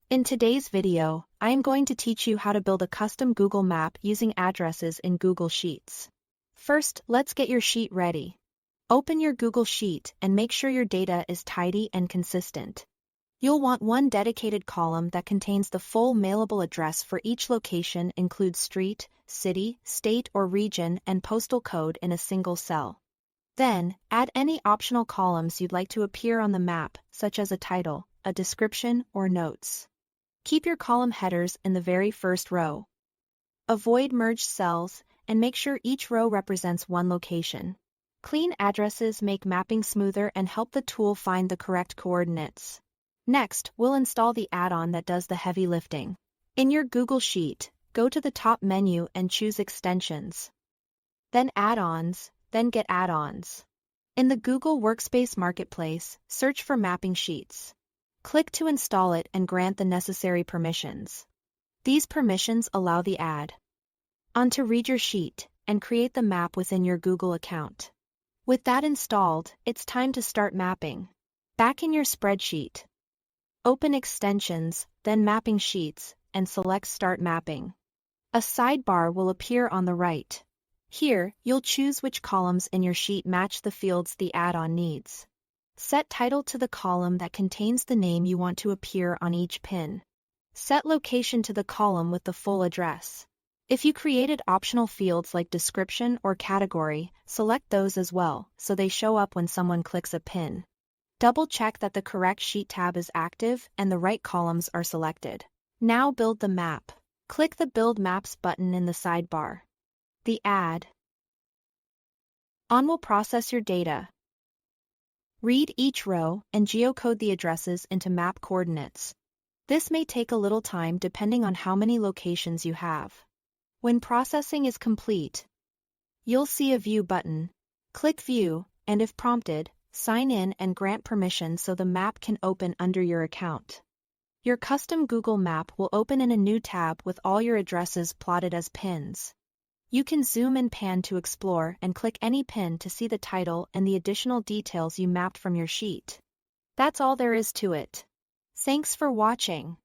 In today's video, I am going to teach you how to build a custom Google map using addresses in Google Sheets. First, let's get your sheet ready. Open your Google Sheet and make sure your data is tidy and consistent. You'll want one dedicated column that contains the full mailable address for each location, includes street, city, state or region, and postal code in a single cell. Then, add any optional columns you'd like to appear on the map, such as a title, a description, or notes. Keep your column headers in the very first row. Avoid merged cells, and make sure each row represents one location. Clean addresses make mapping smoother and help the tool find the correct coordinates. Next, we'll install the add-on that does the heavy lifting. In your Google Sheet, go to the top menu and choose Extensions. Then Add-ons, then Get Add-ons. In the Google Workspace Marketplace, search for Mapping Sheets. Click to install it and grant the necessary permissions. These permissions allow the add-on to read your sheet and create the map within your Google account. With that installed, it's time to start mapping. Back in your spreadsheet, open Extensions, then Mapping Sheets, and select Start Mapping. A sidebar will appear on the right. Here, you'll choose which columns in your sheet match the fields the add-on needs. Set title to the column that contains the name you want to appear on each pin. Set location to the column with the full address. If you created optional fields like description or category, select those as well, so they show up when someone clicks a pin. Double-check that the correct sheet tab is active and the right columns are selected. Now build the map. Click the Build Maps button in the sidebar. The add-on will process your data. Read each row and geocode the addresses into map coordinates. This may take a little time depending on how many locations you have. When processing is complete, you'll see a View button. Click View, and if prompted, sign in and grant permission so the map can open under your account. Your custom Google map will open in a new tab with all your addresses plotted as pins. You can zoom and pan to explore and click any pin to see the title and the additional details you mapped from your sheet. That's all there is to it. Thanks for watching.